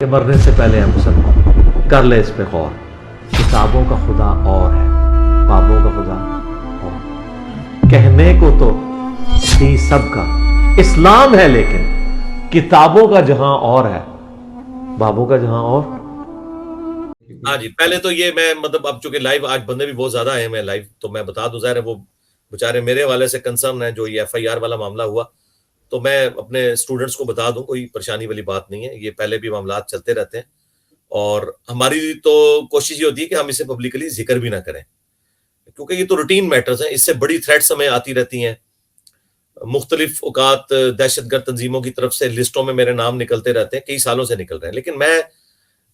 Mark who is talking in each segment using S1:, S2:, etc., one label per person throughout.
S1: کہ مرنے سے پہلے ہے مسلمان، کر لے اس پہ غور۔ کتابوں کا خدا اور ہے، بابوں کا خدا اور۔ کہنے کو تو تھی سب کا اسلام ہے، لیکن کتابوں کا جہاں اور ہے، بابوں کا جہاں اور۔
S2: ہاں جی، پہلے تو یہ میں مطلب اب چونکہ لائیو آج بندے بھی بہت زیادہ آئے ہیں لائیو، تو میں بتا دوں، ظاہر ہے وہ بےچارے میرے والے سے کنسرن ہے جو یہ ایف آئی آر والا معاملہ ہوا، تو میں اپنے اسٹوڈنٹس کو بتا دوں کوئی پریشانی والی بات نہیں ہے، یہ پہلے بھی معاملات چلتے رہتے ہیں، اور ہماری تو کوشش یہ ہوتی ہے کہ ہم اسے پبلکلی ذکر بھی نہ کریں، کیونکہ یہ تو روٹین میٹرز ہیں، اس سے بڑی تھریٹس ہمیں آتی رہتی ہیں، مختلف اوقات دہشت گرد تنظیموں کی طرف سے لسٹوں میں میرے نام نکلتے رہتے ہیں، کئی سالوں سے نکل رہے ہیں، لیکن میں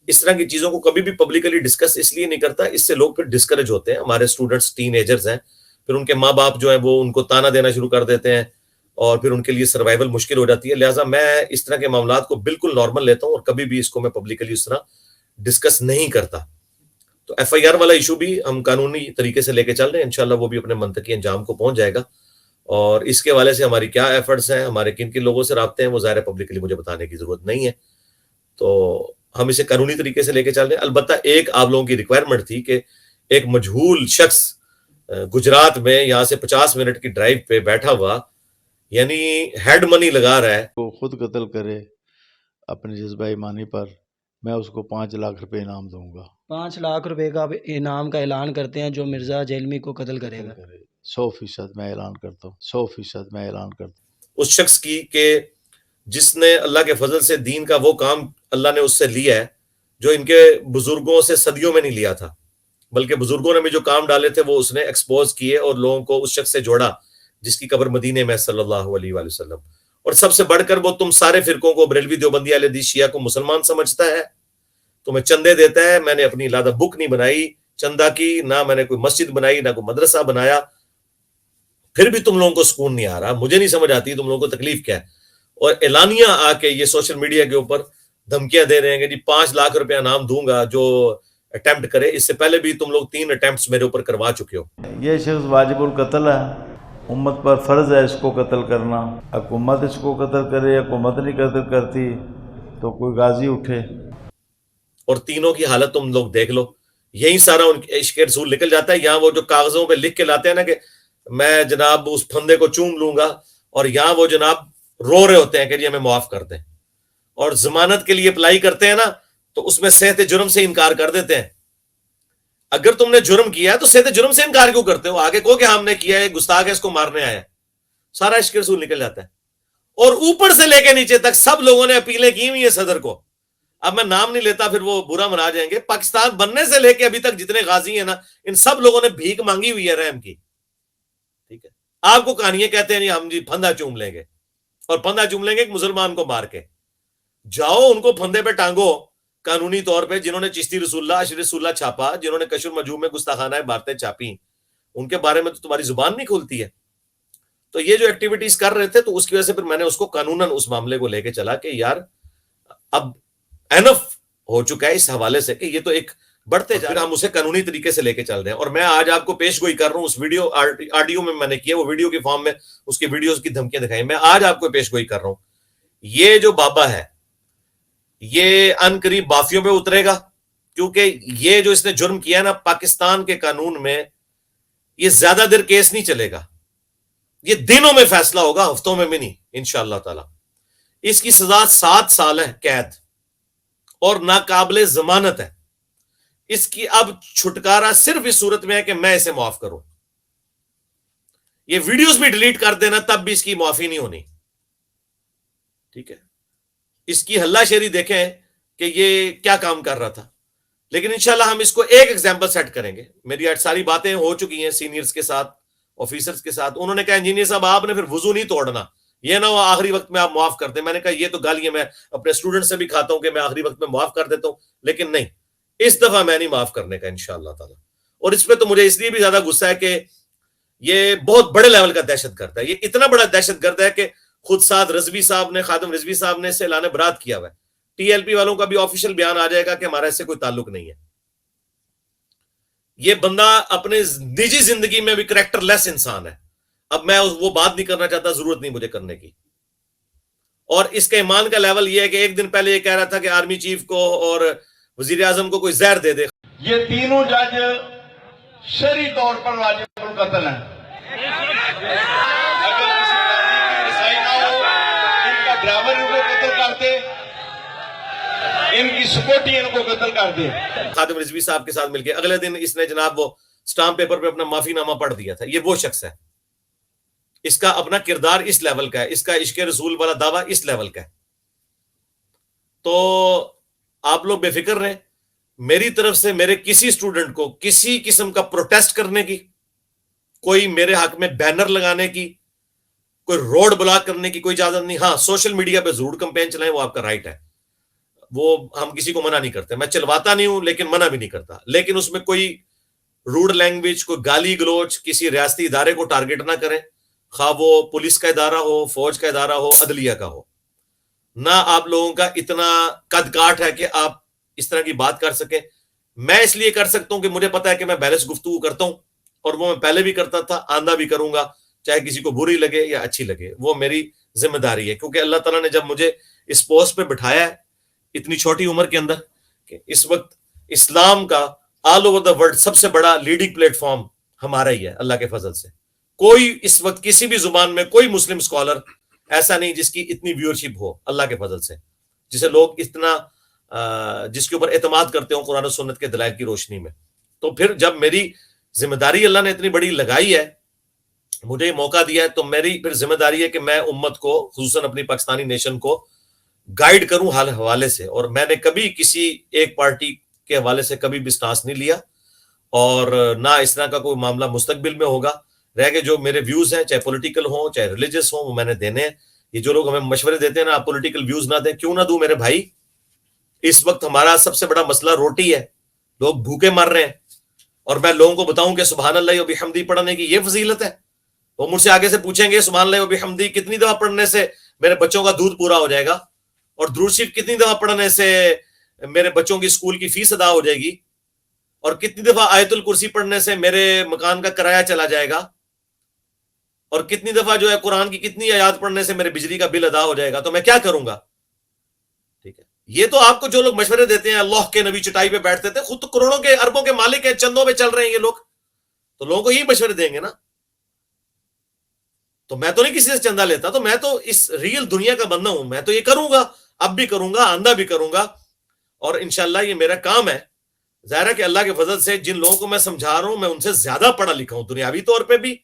S2: اس طرح کی چیزوں کو کبھی بھی پبلکلی ڈسکس اس لیے نہیں کرتا، اس سے لوگ پھر ڈسکریج ہوتے ہیں، ہمارے اسٹوڈنٹس ٹین ایجرز ہیں، پھر ان کے ماں باپ جو ہیں وہ ان کو تانا دینا شروع کر دیتے ہیں، اور پھر ان کے لیے سروائیول مشکل ہو جاتی ہے، لہٰذا میں اس طرح کے معاملات کو بالکل نارمل لیتا ہوں، اور کبھی بھی اس کو میں پبلکلی اس طرح ڈسکس نہیں کرتا۔ تو ایف آئی آر والا ایشو بھی ہم قانونی طریقے سے لے کے چل رہے ہیں، انشاءاللہ وہ بھی اپنے منطقی انجام کو پہنچ جائے گا، اور اس کے حوالے سے ہماری کیا ایفرٹس ہیں، ہمارے کن کن لوگوں سے رابطے ہیں، وہ ظاہر پبلکلی مجھے بتانے کی ضرورت نہیں ہے، تو ہم اسے قانونی طریقے سے لے کے چل رہے ہیں۔ البتہ ایک آپ لوگوں کی ریکوائرمنٹ تھی کہ ایک مجہول شخص گجرات میں یہاں سے 50 منٹ کی ڈرائیو پہ بیٹھا ہوا، یعنی ہیڈ منی لگا رہا ہے،
S3: وہ خود قتل کرے اپنے جذبہ ایمانی پر، میں اس کو 5 لاکھ روپے انعام دوں گا۔
S4: 5 لاکھ روپے کا انعام کا اعلان کرتے ہیں جو مرزا جیلمی کو قتل کرے گا۔
S3: 100% میں اعلان کرتا ہوں، 100% میں اعلان کرتا ہوں۔
S2: اس شخص کی کہ جس نے اللہ کے فضل سے دین کا وہ کام اللہ نے اس سے لیا ہے جو ان کے بزرگوں سے صدیوں میں نہیں لیا تھا، بلکہ بزرگوں نے بھی جو کام ڈالے تھے وہ اس نے ایکسپوز کیے اور لوگوں کو اس شخص سے جوڑا جس کی قبر مدینے میں صلی اللہ علیہ وآلہ وسلم، اور سب سے بڑھ کر وہ تم سارے فرقوں کو، بریلوی دیوبندی اہل حدیث شیعہ کو مسلمان سمجھتا ہے، تمہیں چندے دیتا ہے۔ میں نے اپنی لادہ بک نہیں بنائی چندہ کی، نہ میں نے کوئی مسجد بنائی، نہ کوئی مدرسہ بنایا، پھر بھی تم لوگوں کو سکون نہیں آ رہا، مجھے نہیں سمجھ آتی تم لوگوں کو تکلیف کیا ہے، اور اعلانیہ آ کے یہ سوشل میڈیا کے اوپر دھمکیاں دے رہے ہیں کہ جی 5 لاکھ روپے انعام دوں گا جو اٹیمپٹ کرے۔ اس سے پہلے بھی تم لوگ 3 اٹیمپٹس میرے اوپر کروا چکے ہو۔
S3: یہ شخص واجب القتل ہے، امت پر فرض ہے اس کو قتل کرنا، حکومت اس کو قتل کرے، حکومت نہیں قتل کرتی تو کوئی غازی اٹھے۔
S2: اور تینوں کی حالت تم لوگ دیکھ لو، یہی سارا ان کے عشق رسول نکل جاتا ہے۔ یہاں وہ جو کاغذوں پہ لکھ کے لاتے ہیں نا کہ میں جناب اس پھندے کو چوم لوں گا، اور یہاں وہ جناب رو رہے ہوتے ہیں کہ جی ہمیں معاف کر دیں، اور ضمانت کے لیے اپلائی کرتے ہیں نا تو اس میں صحت جرم سے انکار کر دیتے ہیں۔ اگر تم نے جرم کیا ہے تو صحت جرم سے انکار کیوں کرتے ہو؟ آگے کو کہ ہم نے کیا ہے، گستاخ ہے، اس کو مارنے آیا ہے، سارا عشق رسول نکل جاتا ہے۔ اور اوپر سے لے کے نیچے تک سب لوگوں نے اپیلیں کی ہوئی ہیں صدر کو، اب میں نام نہیں لیتا پھر وہ برا منا جائیں گے، پاکستان بننے سے لے کے ابھی تک جتنے غازی ہیں نا، ان سب لوگوں نے بھیک مانگی ہوئی ہے رحم کی، ٹھیک ہے؟ آپ کو کہانیاں کہتے ہیں جی ہم جی پھندا چوم لیں گے، اور پھندا چوم لیں گے ایک مسلمان کو مار کے، جاؤ ان کو پھندے پہ ٹانگو قانونی طور پہ، جنہوں نے چشتی رسول اللہ، اشرف رسول اللہ چھاپا، جنہوں نے کشف المجوب میں گستاخانہ باتیں چھاپی، ان کے بارے میں تو تمہاری زبان نہیں کھولتی ہے۔ تو یہ جو ایکٹیویٹیز کر رہے تھے تو اس کی وجہ سے پھر میں نے اس کو قانوناً اس معاملے کو لے کے چلا کہ یار اب اینف ہو چکا ہے اس حوالے سے کہ یہ تو ایک بڑھتے جا رہے ہیں، ہم اسے قانونی طریقے سے لے کے چل رہے ہیں۔ اور میں آج آپ کو پیش گوئی کر رہا ہوں، اس ویڈیو آڈیو میں نے کیا، وہ ویڈیو کی فارم میں اس کی ویڈیوز کی دھمکیاں دکھائی، میں آج آپ کو پیش گوئی کر رہا ہوں، یہ جو بابا ہے یہ ان قریب بافیوں پہ اترے گا، کیونکہ یہ جو اس نے جرم کیا ہے نا، پاکستان کے قانون میں یہ زیادہ دیر کیس نہیں چلے گا، یہ دنوں میں فیصلہ ہوگا، ہفتوں میں بھی نہیں انشاءاللہ تعالی۔ اس کی سزا 7 سال ہے قید اور ناقابل ضمانت ہے۔ اس کی اب چھٹکارا صرف اس صورت میں ہے کہ میں اسے معاف کروں، یہ ویڈیوز بھی ڈیلیٹ کر دینا تب بھی اس کی معافی نہیں ہونی، ٹھیک ہے؟ اس کی ہلا شیری دیکھیں کہ یہ کیا کام کر رہا تھا، لیکن انشاءاللہ ہم اس کو ایک ایگزامپل سیٹ کریں گے۔ میری آج ساری باتیں ہو چکی ہیں سینئرز کے ساتھ، آفیسرز کے ساتھ، انہوں نے کہا انجینئر صاحب آپ نے پھر وضو نہیں توڑنا، یہ نہ ہو آخری وقت میں آپ معاف کرتے ہیں۔ میں نے کہا یہ تو گالیاں میں اپنے اسٹوڈنٹ سے بھی کھاتا ہوں کہ میں آخری وقت میں معاف کر دیتا ہوں، لیکن نہیں، اس دفعہ میں نہیں معاف کرنے کا انشاءاللہ تعالی۔ اور اس پہ تو مجھے اس لیے بھی زیادہ غصہ ہے کہ یہ بہت بڑے لیول کا دہشت گرد ہے، یہ اتنا بڑا دہشت گرد ہے کہ خود سعد رضوی صاحب نے، خادم رضوی صاحب نے اس سے اعلان برات کیا ہوا ہے، ٹی ایل پی والوں کا بھی آفیشیل بیان آ جائے گا کہ ہمارا اس سے کوئی تعلق نہیں ہے۔ یہ بندہ اپنے نجی زندگی میں بھی کریکٹر لیس انسان ہے، اب میں وہ بات نہیں کرنا چاہتا، ضرورت نہیں مجھے کرنے کی۔ اور اس کا ایمان کا لیول یہ ہے کہ ایک دن پہلے یہ کہہ رہا تھا کہ آرمی چیف کو اور وزیر اعظم کو کوئی زہر دے دے.
S5: یہ تینوں جج شرعی طور پر واجب القتل ہیں. اگر کسی آدمی کی رسائی نہ ہو، ان کا ڈرائیور ان کو قتل کر دے، ان کی سکیورٹی ان کو قتل کر دے.
S2: خادم رضوی صاحب کے ساتھ مل کے اگلے دن اس نے جناب وہ سٹامپ پیپر پہ اپنا معافی نامہ پڑھ دیا تھا. یہ وہ شخص ہے، اس کا اپنا کردار اس لیول کا ہے، اس کا عشق رسول والا دعویٰ اس لیول کا ہے. تو آپ لوگ بے فکر رہیں. میری طرف سے میرے کسی اسٹوڈنٹ کو کسی قسم کا پروٹیسٹ کرنے کی، کوئی میرے حق میں بینر لگانے کی، کوئی روڈ بلاک کرنے کی کوئی اجازت نہیں. ہاں، سوشل میڈیا پہ ضرور کمپین چلائیں، وہ آپ کا رائٹ ہے، وہ ہم کسی کو منع نہیں کرتے. میں چلواتا نہیں ہوں لیکن منع بھی نہیں کرتا. لیکن اس میں کوئی روڈ لینگویج، کوئی گالی گلوچ کسی ریاستی ادارے کو ٹارگٹ نہ کریں، خواہ وہ پولیس کا ادارہ ہو، فوج کا ادارہ ہو، عدلیہ کا ہو. نہ آپ لوگوں کا اتنا قد کاٹ ہے کہ آپ اس طرح کی بات کر سکیں. میں اس لیے کر سکتا ہوں کہ مجھے پتا ہے کہ میں بیلنس گفتگو کرتا ہوں، اور وہ میں پہلے بھی کرتا تھا، آندہ بھی کروں گا، چاہے کسی کو بری لگے یا اچھی لگے. وہ میری ذمہ داری ہے، کیونکہ اللہ تعالیٰ نے جب مجھے اس پوسٹ پہ بٹھایا ہے اتنی چھوٹی عمر کے اندر، کہ اس وقت اسلام کا آل اوور دا ورلڈ سب سے بڑا لیڈنگ پلیٹ فارم ہمارا ہی ہے اللہ کے فضل سے. کوئی اس وقت کسی بھی زبان میں کوئی مسلم اسکالر ایسا نہیں جس کی اتنی ویورشپ ہو اللہ کے فضل سے، جسے لوگ اتنا جس کے اوپر اعتماد کرتے ہوں قرآن و سنت کے دلائل کی روشنی میں. تو پھر جب میری ذمہ داری اللہ نے اتنی بڑی لگائی ہے، مجھے یہ موقع دیا ہے، تو میری پھر ذمہ داری ہے کہ میں امت کو، خصوصاً اپنی پاکستانی نیشن کو گائیڈ کروں ہر حوالے سے. اور میں نے کبھی کسی ایک پارٹی کے حوالے سے کبھی بھی سٹانس نہیں لیا، اور نہ اس طرح کا کوئی معاملہ مستقبل میں ہوگا. رہ کے جو میرے ویوز ہیں، چاہے پولیٹیکل ہوں چاہے ریلیجس ہوں، وہ میں نے دینے ہیں. یہ جو لوگ ہمیں مشورے دیتے ہیں نا آپ پولیٹیکل ویوز نہ دیں، کیوں نہ دوں میرے بھائی؟ اس وقت ہمارا سب سے بڑا مسئلہ روٹی ہے، لوگ بھوکے مر رہے ہیں، اور میں لوگوں کو بتاؤں کہ سبحان اللہ و بحمدی پڑھنے کی یہ فضیلت ہے. وہ مجھ سے آگے سے پوچھیں گے سبحان اللہ و بحمدی کتنی دفعہ پڑھنے سے میرے بچوں کا دودھ پورا ہو جائے گا، اور درود شریف کتنی دفعہ پڑھنے سے میرے بچوں کی اسکول کی فیس ادا ہو جائے گی، اور کتنی دفعہ آیت الکرسی پڑھنے سے میرے مکان کا کرایہ چلا جائے گا، اور کتنی دفعہ جو ہے قرآن کی کتنی آیات پڑھنے سے میرے بجلی کا بل ادا ہو جائے گا. تو میں کیا کروں گا؟ ٹھیک ہے، یہ تو آپ کو جو لوگ مشورے دیتے ہیں، اللہ کے نبی چٹائی پہ بیٹھتے تھے، خود تو کروڑوں کے اربوں کے مالک ہیں، چندوں پہ چل رہے ہیں یہ لوگ، تو لوگوں کو یہی مشورے دیں گے نا. تو میں تو نہیں کسی سے چندہ لیتا، تو میں تو اس ریل دنیا کا بندہ ہوں. میں تو یہ کروں گا، اب بھی کروں گا، آندہ بھی کروں گا، اور انشاءاللہ یہ میرا کام ہے. ظاہر ہے کہ اللہ کے فضل سے جن لوگوں کو میں سمجھا رہا ہوں میں ان سے زیادہ پڑھا لکھا ہوں، دنیاوی طور پہ بھی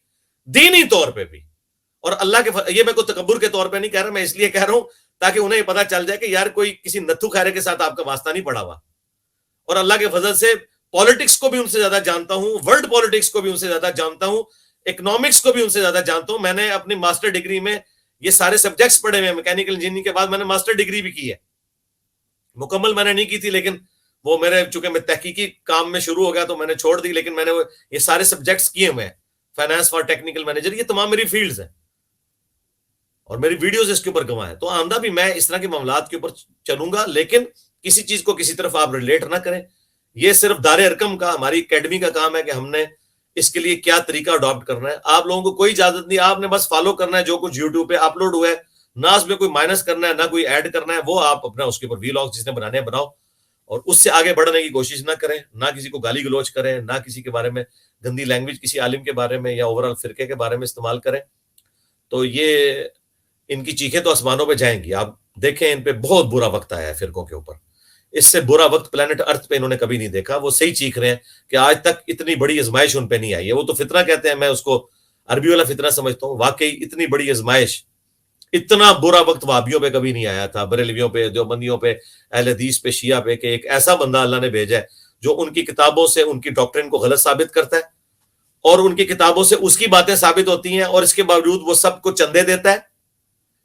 S2: دینی طور پہ بھی. اور اللہ کے یہ میں کوئی تکبر کے طور پہ نہیں کہہ رہا، میں اس لیے کہہ رہا ہوں تاکہ انہیں یہ پتا چل جائے کہ یار کوئی کسی نتھو خیرے کے ساتھ آپ کا واسطہ نہیں پڑا ہوا. اور اللہ کے فضل سے پالیٹکس کو بھی ان سے زیادہ جانتا ہوں، ورلڈ پالیٹکس کو بھی ان سے زیادہ جانتا ہوں، اکنامکس کو بھی ان سے زیادہ جانتا ہوں. میں نے اپنی ماسٹر ڈگری میں یہ سارے سبجیکٹس پڑھے ہوئے ہیں. میکینیکل انجینئرنگ کے بعد میں نے ماسٹر ڈگری بھی کی ہے، مکمل میں نے نہیں کی تھی، لیکن وہ میرے چونکہ میں تحقیقی کام میں شروع ہو گیا تو میں نے چھوڑ دی، لیکن میں نے یہ سارے سبجیکٹس کیے ہوئے ہیں. فائنانس فار ٹیکنیکل مینیجر، یہ تمام میری فیلڈز ہیں، اور میری ویڈیوز اس کے اوپر گواہ ہیں. تو آمدہ بھی میں اس طرح کے معاملات کے اوپر چلوں گا، لیکن کسی چیز کو کسی طرف آپ ریلیٹ نہ کریں. یہ صرف دار ارکم کا، ہماری اکیڈمی کا کام ہے کہ ہم نے اس کے لیے کیا طریقہ اڈاپٹ کرنا ہے. آپ لوگوں کو کوئی اجازت نہیں، آپ نے بس فالو کرنا ہے جو کچھ یوٹیوب پہ اپلوڈ ہوا ہے، نہ اس میں کوئی مائنس کرنا ہے نہ کوئی ایڈ کرنا ہے. وہ آپ اپنا اس کے اوپر ویلاگ جس نے بنانے ہیں بناؤ، اور اس سے آگے بڑھنے کی کوشش نہ کریں، نہ کسی کو گالی گلوچ کریں، نہ کسی کے بارے میں گندی لینگویج کسی عالم کے بارے میں یا اوورال فرقے کے بارے میں استعمال کریں. تو یہ ان کی چیخیں تو آسمانوں پہ جائیں گی. آپ دیکھیں ان پہ بہت برا وقت آیا ہے فرقوں کے اوپر، اس سے برا وقت پلانٹ ارتھ پہ انہوں نے کبھی نہیں دیکھا. وہ صحیح چیخ رہے ہیں کہ آج تک اتنی بڑی آزمائش ان پہ نہیں آئی ہے. وہ تو فتنہ کہتے ہیں، میں اس کو عربی والا فتنہ سمجھتا ہوں. واقعی اتنی بڑی آزمائش، اتنا برا وقت وہابیوں پہ کبھی نہیں آیا تھا، بریلویوں پہ، دیوبندیوں پہ، اہل حدیث پہ، شیعہ پہ، کہ ایک ایسا بندہ اللہ نے بھیجا ہے جو ان کی کتابوں سے ان کی ڈاکٹرن کو غلط ثابت کرتا ہے، اور ان کی کتابوں سے اس کی باتیں ثابت ہوتی ہیں، اور اس کے باوجود وہ سب کو چندے دیتا ہے،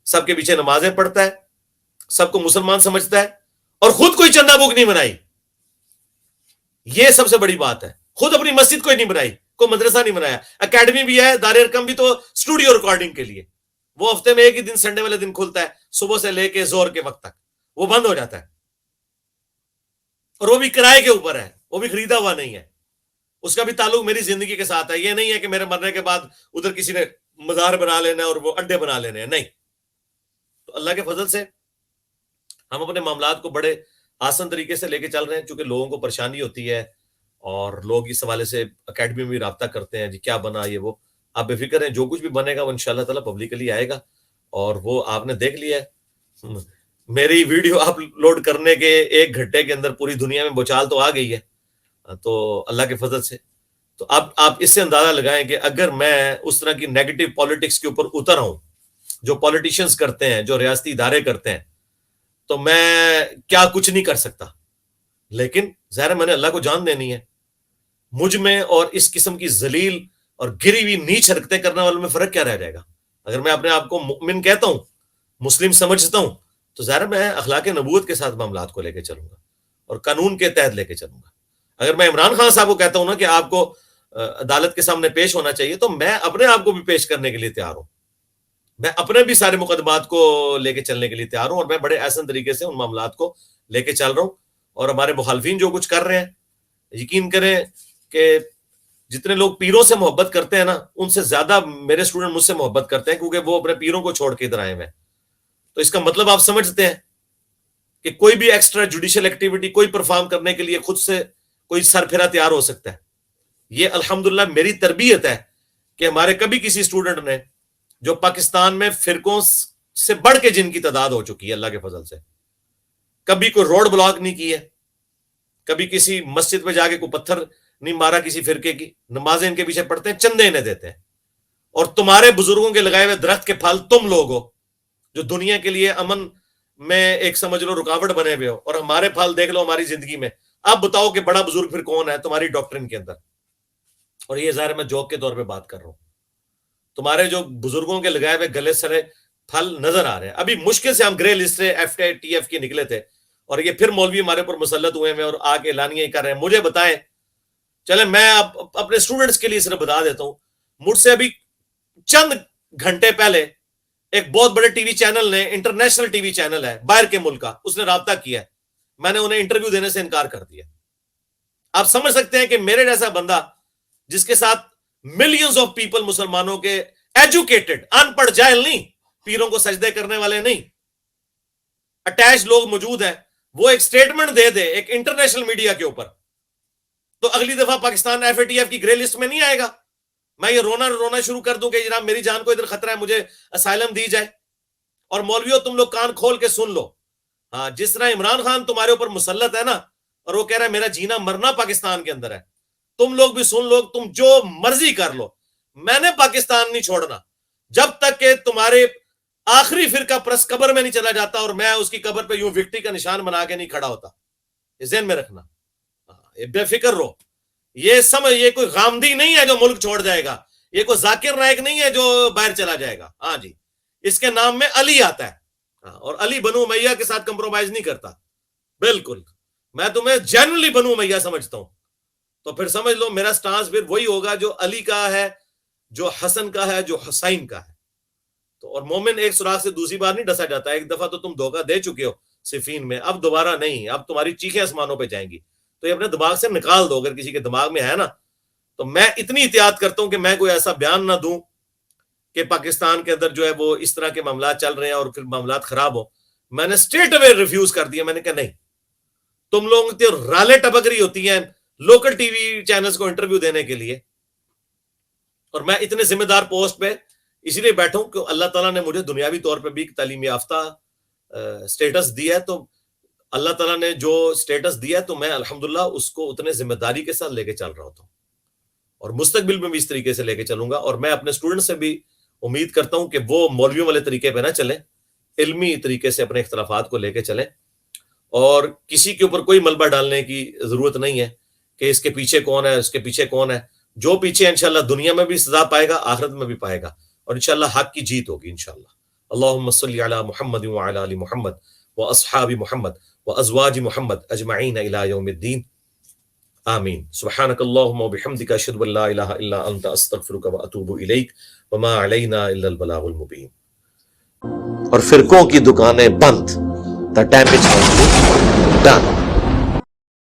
S2: سب کے پیچھے نمازیں پڑھتا ہے، سب کو مسلمان سمجھتا ہے، اور خود کوئی چندہ بک نہیں بنائی. یہ سب سے بڑی بات ہے. خود اپنی مسجد کوئی نہیں بنائی، کوئی مدرسہ نہیں بنایا. اکیڈمی بھی ہے، دار ارکم بھی تو اسٹوڈیو ریکارڈنگ کے لیے، وہ ہفتے میں ایک ہی دن سنڈے والے دن کھلتا ہے، صبح سے لے کے زور کے وقت تک وہ بند ہو جاتا ہے، اور وہ بھی کرائے کے اوپر ہے، وہ بھی خریدا ہوا نہیں ہے. اس کا بھی تعلق میری زندگی کے ساتھ ہے. یہ نہیں ہے کہ میرے مرنے کے بعد ادھر کسی نے مزار بنا لینا ہے اور وہ اڈے بنا لینے ہیں، نہیں. تو اللہ کے فضل سے ہم اپنے معاملات کو بڑے آسان طریقے سے لے کے چل رہے ہیں، چونکہ لوگوں کو پریشانی ہوتی ہے اور لوگ اس حوالے سے اکیڈمی میں بھی رابطہ کرتے ہیں، جی کیا بنا یہ وہ. آپ بے فکر ہیں، جو کچھ بھی بنے گا وہ انشاءاللہ تعالیٰ پبلکلی آئے گا، اور وہ آپ نے دیکھ لیا ہے. میری ویڈیو اپلوڈ کرنے کے 1 گھنٹے کے اندر پوری دنیا میں بچال تو آ گئی ہے، تو اللہ کے فضل سے. تو اب آپ اس سے اندازہ لگائیں کہ اگر میں اس طرح کی نیگیٹو پالیٹکس کے اوپر اتر ہوں جو پالیٹیشنز کرتے ہیں، جو ریاستی ادارے کرتے ہیں، تو میں کیا کچھ نہیں کر سکتا. لیکن ظاہر ہے میں نے اللہ کو جان دینی ہے. مجھ میں اور اس قسم کی ذلیل اور گری ہوئی نیچ حرکتیں کرنے والوں میں فرق کیا رہ جائے گا؟ اگر میں اپنے آپ کو مؤمن کہتا ہوں، مسلم سمجھتا ہوں، تو ظاہر میں اخلاق نبوت کے ساتھ معاملات کو لے کے چلوں گا اور قانون کے تحت لے کے چلوں گا. اگر میں عمران خان صاحب کو کہتا ہوں نا کہ آپ کو عدالت کے سامنے پیش ہونا چاہیے، تو میں اپنے آپ کو بھی پیش کرنے کے لیے تیار ہوں. میں اپنے بھی سارے مقدمات کو لے کے چلنے کے لیے تیار ہوں، اور میں بڑے احسن طریقے سے ان معاملات کو لے کے چل رہا ہوں. اور ہمارے مخالفین جو کچھ کر رہے ہیں، یقین کریں کہ جتنے لوگ پیروں سے محبت کرتے ہیں نا، ان سے زیادہ میرے اسٹوڈنٹ مجھ سے محبت کرتے ہیں، کیونکہ وہ اپنے پیروں کو چھوڑ کے ادھر آئے ہوئے ہیں. تو اس کا مطلب آپ سمجھتے ہیں کہ کوئی بھی ایکسٹرا جوڈیشل ایکٹیویٹی کوئی پرفارم کرنے کے لیے خود سے کوئی سر پھیرا تیار ہو سکتا ہے. یہ الحمدللہ میری تربیت ہے کہ ہمارے کبھی کسی اسٹوڈنٹ نے جو پاکستان میں فرقوں سے بڑھ کے جن کی تعداد ہو چکی ہے اللہ کے فضل سے، کبھی کوئی روڈ بلاک نہیں کی ہے، کبھی کسی مسجد میں جا کے کوئی پتھر نہیں مارا کسی فرقے کی. نمازیں ان کے پیچھے پڑھتے ہیں، چندے انہیں دیتے ہیں. اور تمہارے بزرگوں کے لگائے ہوئے درخت کے پھل تم لوگ ہو جو دنیا کے لیے امن میں ایک سمجھ لو رکاوٹ بنے ہوئے ہو، اور ہمارے پھل دیکھ لو ہماری زندگی میں. اب بتاؤ کہ بڑا بزرگ پھر کون ہے تمہاری ڈاکٹرن کے اندر؟ اور یہ ظاہر میں جوک کے طور پہ بات کر رہا ہوں. تمہارے جو بزرگوں کے لگائے ہوئے گلے سرے پھل نظر آ رہے ہیں. ابھی مشکل سے ہم گرے لسٹ سے FATF کی نکلے تھے، اور یہ پھر مولوی ہمارے اوپر مسلط ہوئے ہیں اور آ کے اعلانیاں کر رہے ہیں. مجھے بتائیں، چلیں میں اپنے اسٹوڈنٹس کے لیے صرف بتا دیتا ہوں، مجھ سے ابھی چند گھنٹے پہلے ایک بہت بڑے ٹی وی چینل نے، انٹرنیشنل ٹی وی چینل ہے باہر کے ملک کا، اس نے رابطہ کیا ہے. میں نے انہیں انٹرویو دینے سے انکار کر دیا. آپ سمجھ سکتے ہیں کہ میرے جیسا بندہ جس کے ساتھ ملینز آف پیپل مسلمانوں کے ایجوکیٹڈ، ان پڑھ جاہل نہیں، پیروں کو سجدے کرنے والے نہیں، اٹیچ لوگ موجود ہیں، وہ ایک سٹیٹمنٹ دے دے ایک انٹرنیشنل میڈیا کے اوپر، تو اگلی دفعہ پاکستان FATF کی گرے لسٹ میں نہیں آئے گا. میں یہ رونا شروع کر دوں کہ جناب میری جان کو ادھر خطرہ ہے، مجھے اسائلم دی جائے. اور مولویوں تم لوگ کان کھول کے سن لو، ہاں جس طرح عمران خان تمہارے اوپر مسلط ہے نا، اور وہ کہہ رہا ہے میرا جینا مرنا پاکستان کے اندر ہے، تم لوگ بھی سن لو، تم جو مرضی کر لو، میں نے پاکستان نہیں چھوڑنا جب تک کہ تمہارے آخری فرقہ پرست قبر میں نہیں چلا جاتا اور میں اس کی قبر پہ یوں وکٹری کا نشان بنا کے نہیں کھڑا ہوتا. یہ ذہن میں رکھنا، بے فکر رہو. یہ کوئی غامدی نہیں ہے جو ملک چھوڑ جائے گا، یہ کوئی ذاکر نائک نہیں ہے جو باہر چلا جائے گا. ہاں جی، اس کے نام میں علی آتا ہے، اور علی بنو امیہ کے ساتھ کمپرومائز نہیں کرتا. بالکل میں تمہیں جینولی بنو امیہ سمجھتا ہوں، تو پھر سمجھ لو میرا سٹانس پھر وہی ہوگا جو علی کا ہے، جو حسن کا ہے، جو حسین کا ہے. تو اور مومن ایک سوراخ سے دوسری بار نہیں ڈسا جاتا. ایک دفعہ تو تم دھوکہ دے چکے ہو صفین میں، اب دوبارہ نہیں، اب تمہاری چیخیں آسمانوں پہ جائیں گی. تو یہ اپنے دماغ سے نکال دو اگر کسی کے دماغ میں ہے نا. تو میں اتنی احتیاط کرتا ہوں کہ میں کوئی ایسا بیان نہ دوں کہ پاکستان کے اندر جو ہے وہ اس طرح کے معاملات چل رہے ہیں اور پھر معاملات خراب ہو. میں نے اسٹریٹ اوے ریفیوز کر دیا. میں نے کہا نہیں، تم لوگوں کی رالیں ٹپک رہی ہوتی ہیں لوکل ٹی وی چینلز کو انٹرویو دینے کے لیے، اور میں اتنے ذمہ دار پوسٹ پہ اسی لیے بیٹھا ہوں کہ اللہ تعالیٰ نے مجھے دنیاوی طور پہ بھی تعلیم یافتہ سٹیٹس دیا ہے. تو اللہ تعالیٰ نے جو سٹیٹس دیا ہے تو میں الحمدللہ اس کو اتنے ذمہ داری کے ساتھ لے کے چل رہا ہوتا ہوں، اور مستقبل میں بھی اس طریقے سے لے کے چلوں گا. اور میں اپنے اسٹوڈنٹ سے بھی امید کرتا ہوں کہ وہ مولویوں والے طریقے پہ نہ چلیں، علمی طریقے سے اپنے اختلافات کو لے کے چلیں، اور کسی کے اوپر کوئی ملبہ ڈالنے کی ضرورت نہیں ہے کہ اس کے پیچھے کون ہے، اس کے پیچھے کون ہے. جو پیچھے انشاءاللہ دنیا میں بھی سزا پائے گا، آخرت میں بھی پائے گا، اور انشاءاللہ حق کی جیت ہوگی انشاءاللہ. اللہم صلی علی محمد وعلی آل محمد واصحاب محمد وازواج محمد اجمعین الی یوم الدین، آمین. سبحانک اللہم وبحمدک، اشہد ان لا الہ الا انت، استغفرک واتوب الیک، وما علینا الا البلاغ المبین. اور فرقوں کی دکانیں بند. The damage has been done.